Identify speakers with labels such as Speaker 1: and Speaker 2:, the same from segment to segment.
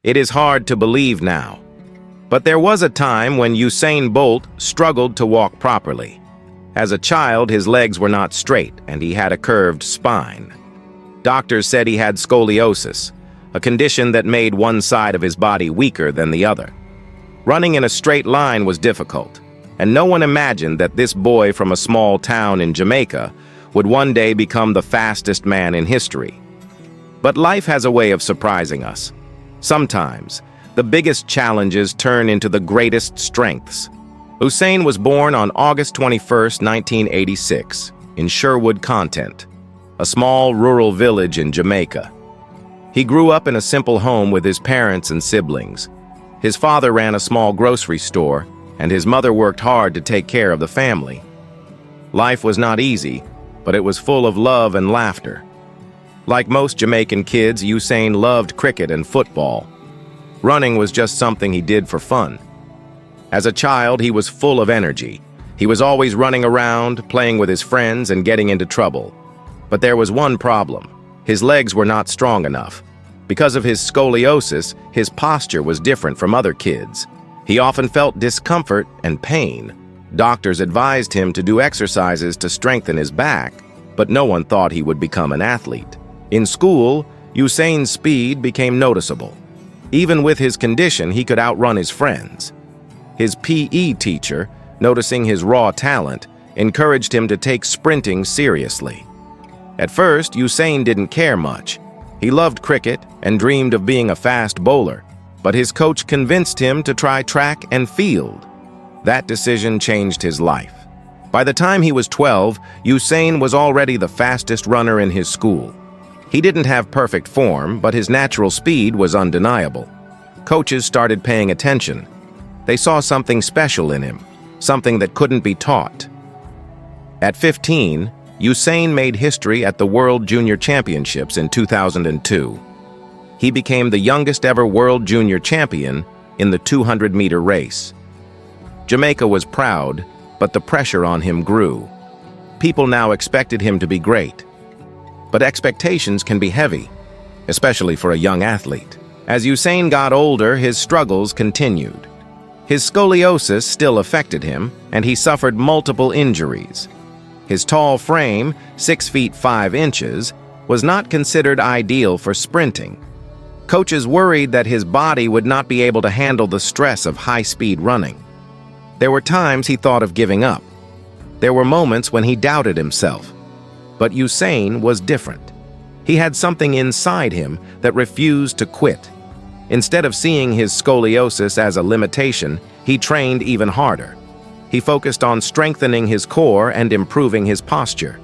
Speaker 1: It is hard to believe now, but there was a time when Usain Bolt struggled to walk properly. As a child, his legs were not straight and he had a curved spine. Doctors said he had scoliosis, a condition that made one side of his body weaker than the other. Running in a straight line was difficult, and no one imagined that this boy from a small town in Jamaica would one day become the fastest man in history. But life has a way of surprising us. Sometimes, the biggest challenges turn into the greatest strengths. Usain was born on August 21, 1986, in Sherwood Content, a small rural village in Jamaica. He grew up in a simple home with his parents and siblings. His father ran a small grocery store, and his mother worked hard to take care of the family. Life was not easy, but it was full of love and laughter. Like most Jamaican kids, Usain loved cricket and football. Running was just something he did for fun. As a child, he was full of energy. He was always running around, playing with his friends, and getting into trouble. But there was one problem. His legs were not strong enough. Because of his scoliosis, his posture was different from other kids. He often felt discomfort and pain. Doctors advised him to do exercises to strengthen his back, but no one thought he would become an athlete. In school, Usain's speed became noticeable. Even with his condition, he could outrun his friends. His PE teacher, noticing his raw talent, encouraged him to take sprinting seriously. At first, Usain didn't care much. He loved cricket and dreamed of being a fast bowler, but his coach convinced him to try track and field. That decision changed his life. By the time he was 12, Usain was already the fastest runner in his school. He didn't have perfect form, but his natural speed was undeniable. Coaches started paying attention. They saw something special in him, something that couldn't be taught. At 15, Usain made history at the World Junior Championships in 2002. He became the youngest ever World Junior Champion in the 200-meter race. Jamaica was proud, but the pressure on him grew. People now expected him to be great. But expectations can be heavy, especially for a young athlete. As Usain got older, his struggles continued. His scoliosis still affected him, and he suffered multiple injuries. His tall frame, 6 feet 5 inches, was not considered ideal for sprinting. Coaches worried that his body would not be able to handle the stress of high-speed running. There were times he thought of giving up. There were moments when he doubted himself. But Usain was different. He had something inside him that refused to quit. Instead of seeing his scoliosis as a limitation, he trained even harder. He focused on strengthening his core and improving his posture.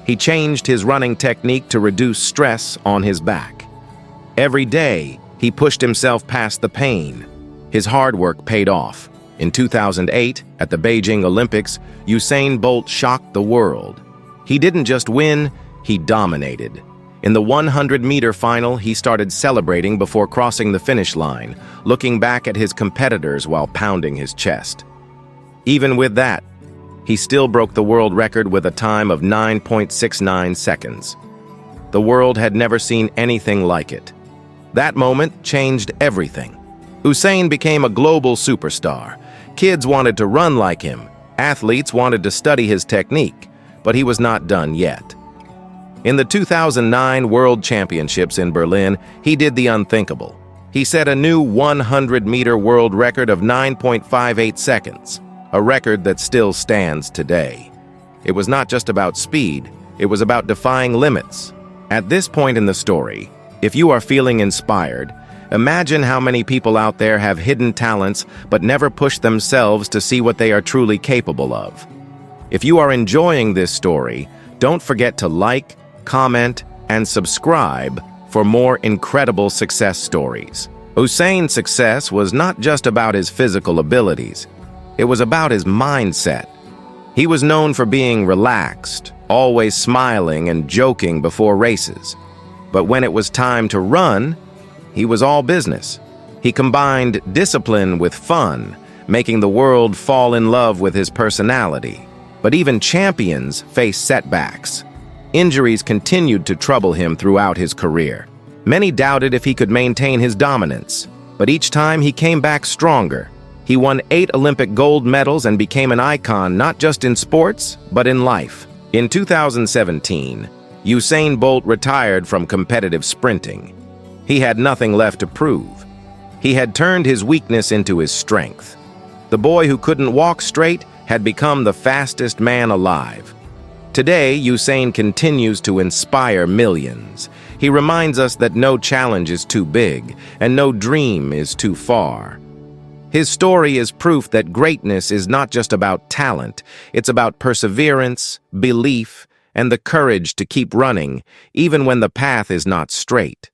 Speaker 1: He changed his running technique to reduce stress on his back. Every day, he pushed himself past the pain. His hard work paid off. In 2008, at the Beijing Olympics, Usain Bolt shocked the world. He didn't just win, he dominated. In the 100-meter final, he started celebrating before crossing the finish line, looking back at his competitors while pounding his chest. Even with that, he still broke the world record with a time of 9.69 seconds. The world had never seen anything like it. That moment changed everything. Usain became a global superstar. Kids wanted to run like him. Athletes wanted to study his technique. But he was not done yet. In the 2009 World Championships in Berlin, he did the unthinkable. He set a new 100-meter world record of 9.58 seconds, a record that still stands today. It was not just about speed, it was about defying limits. At this point in the story, if you are feeling inspired, imagine how many people out there have hidden talents but never push themselves to see what they are truly capable of. If you are enjoying this story, don't forget to like, comment, and subscribe for more incredible success stories. Usain's success was not just about his physical abilities. It was about his mindset. He was known for being relaxed, always smiling and joking before races. But when it was time to run, he was all business. He combined discipline with fun, making the world fall in love with his personality. But even champions face setbacks. Injuries continued to trouble him throughout his career. Many doubted if he could maintain his dominance. But each time he came back stronger. He won 8 Olympic gold medals and became an icon not just in sports, but in life. In 2017, Usain Bolt retired from competitive sprinting. He had nothing left to prove. He had turned his weakness into his strength. The boy who couldn't walk straight had become the fastest man alive. Today, Usain continues to inspire millions. He reminds us that no challenge is too big, and no dream is too far. His story is proof that greatness is not just about talent, it's about perseverance, belief, and the courage to keep running, even when the path is not straight.